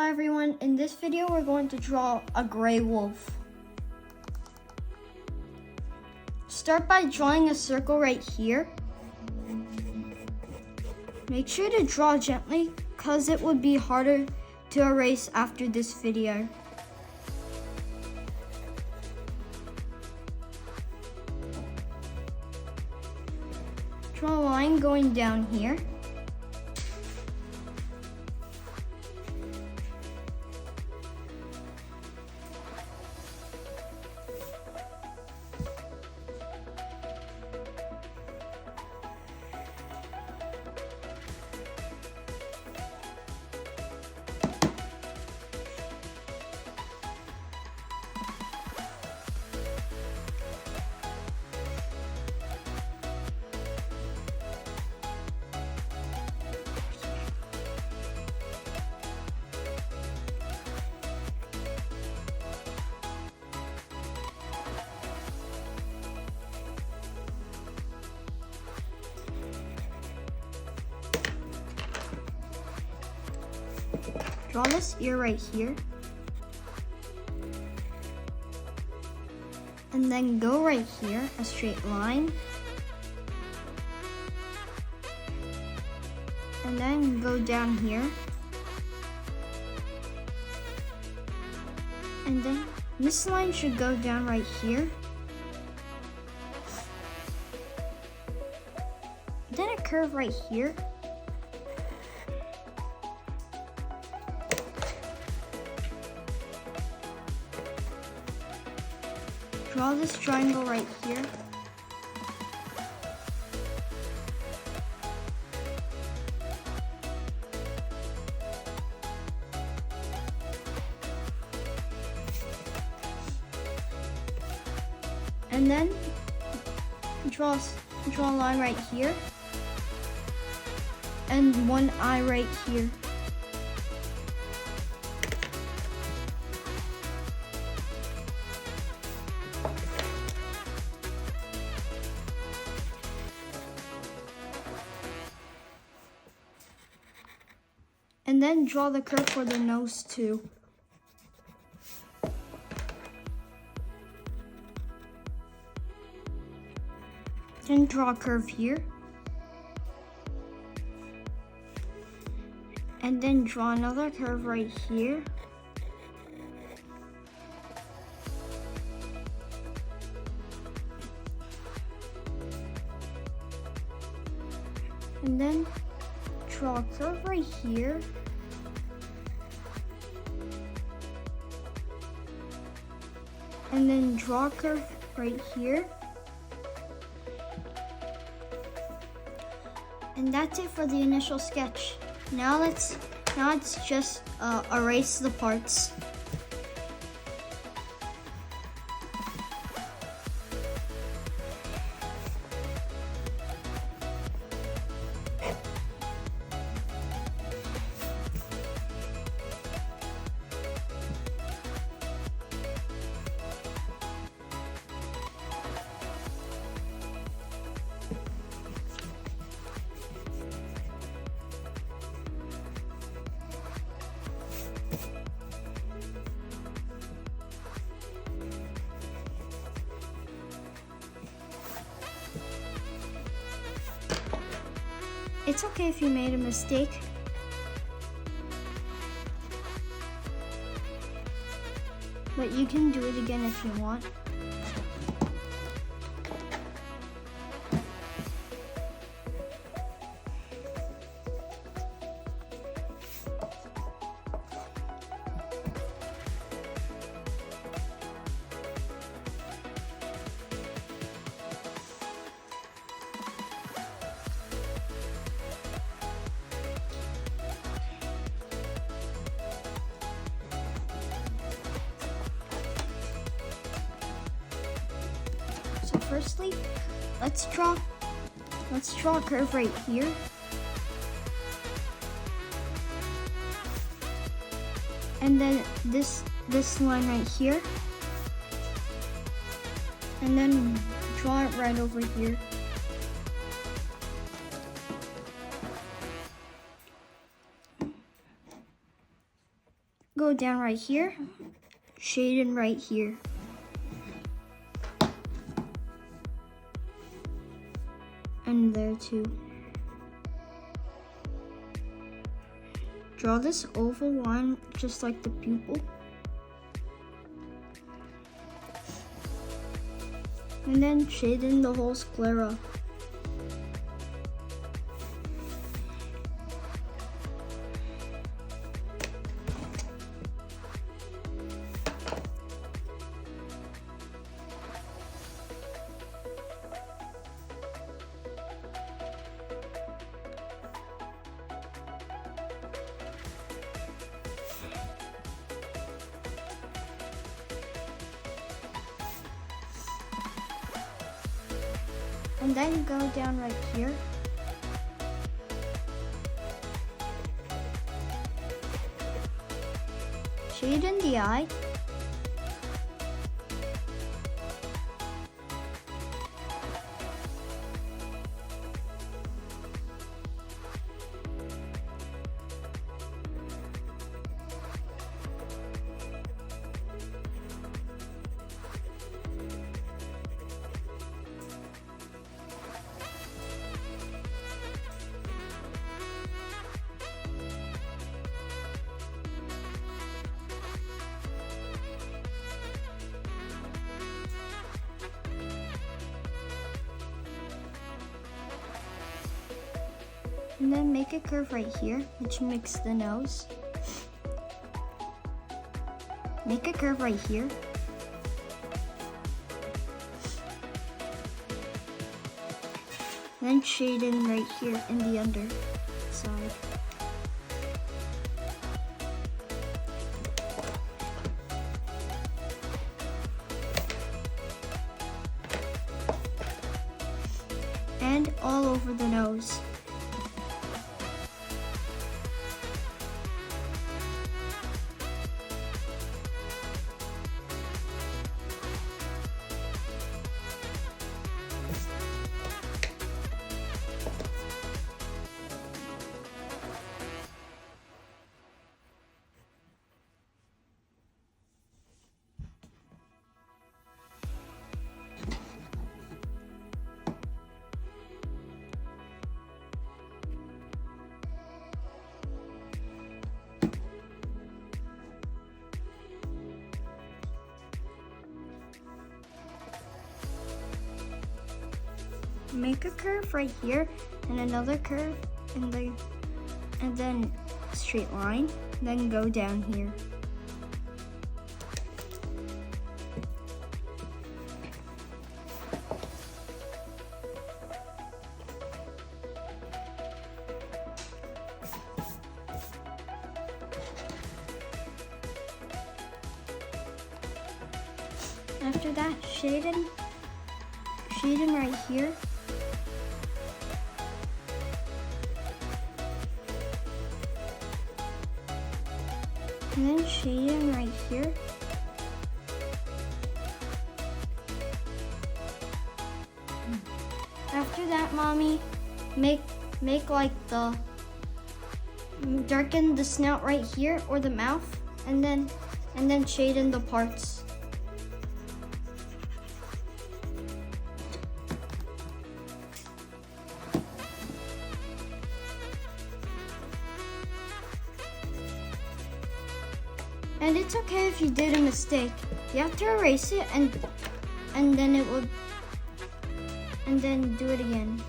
Hi everyone, in this video we're going to draw a gray wolf. Start by drawing a circle right here. Make sure to draw gently because it would be harder to erase after this video. Draw a line going down here. Draw this ear right here. And then go right here, a straight line. And then go down here. And then this line should go down right here. Then a curve right here. Draw this triangle right here. And then draw a line right here. And one eye right here. And then draw the curve for the nose too. Then draw a curve here. And then draw another curve right here. And then draw a curve right here. And then draw a curve right here. And that's it for the initial sketch. Now let's just erase the parts. It's okay if you made a mistake. But you can do it again if you want. So firstly, let's draw a curve right here. And then this line right here. And then draw it right over here. go down right here, shading right here. And there too. Draw this oval line just like the pupil. And then shade in the whole sclera. And then go down right here. Shade in the eye. And then make a curve right here, which makes the nose. Make a curve right here. Then shade in right here in the under side. And all over the nose. Make a curve right here and another curve and then straight line, then go down here. After that, shade in right here. And then shade in right here. After that, mommy, make like darken the snout right here or the mouth, and then shade in the parts. And it's okay if you did a mistake. You have to erase it and then do it again.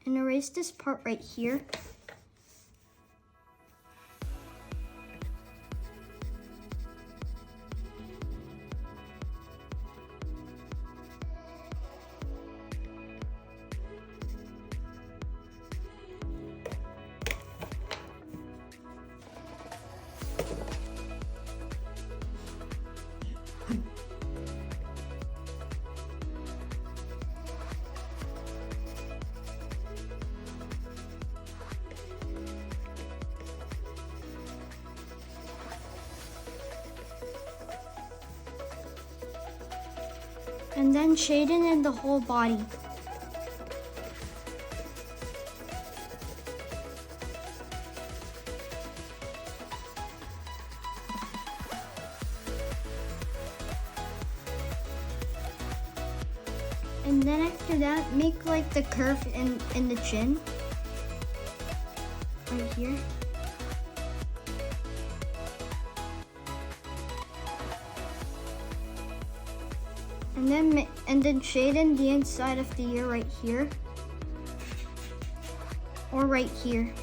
and erase this part right here. And then shade in the whole body. And then after that, make like the curve in the chin. Right here. And then shade in the inside of the ear right here. Or right here.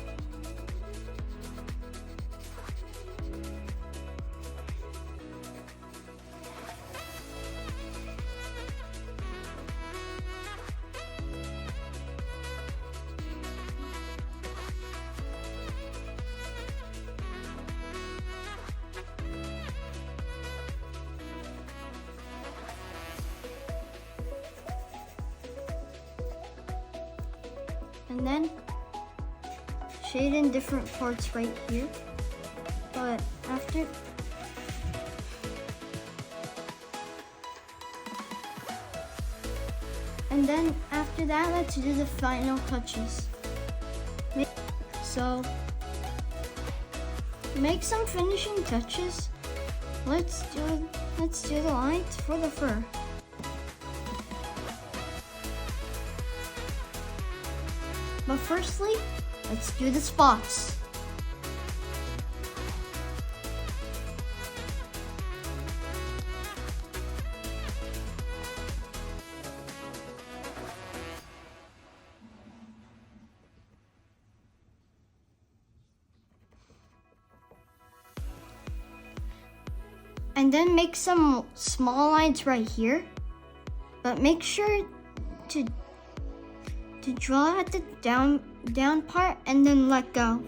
And then shade in different parts right here. But after that, let's do the final touches. So make some finishing touches. Let's do the lines for the fur. But firstly, let's do the spots. And then make some small lines right here, but make sure to draw at the down part and then let go.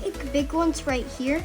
Make big ones right here.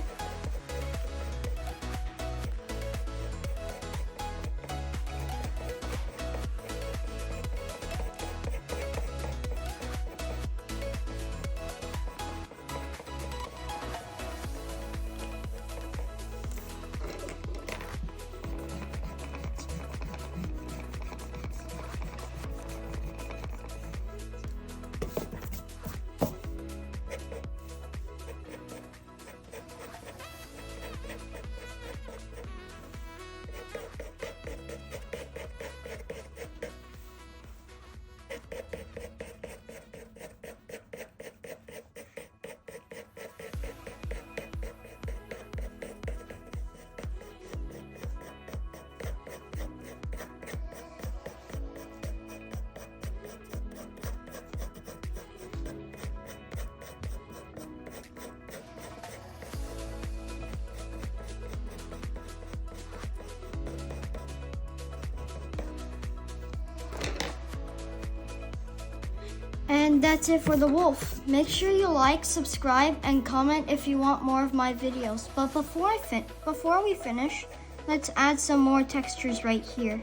And that's it for the wolf. Make sure you like, subscribe, and comment if you want more of my videos. But before we finish, let's add some more textures right here.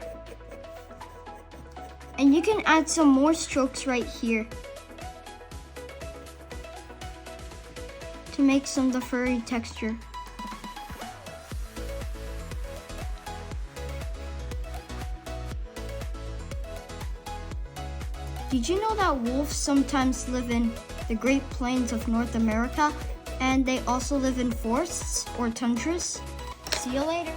And you can add some more strokes right here to make some of the furry texture. Did you know that wolves sometimes live in the Great Plains of North America, and they also live in forests or tundras? See you later.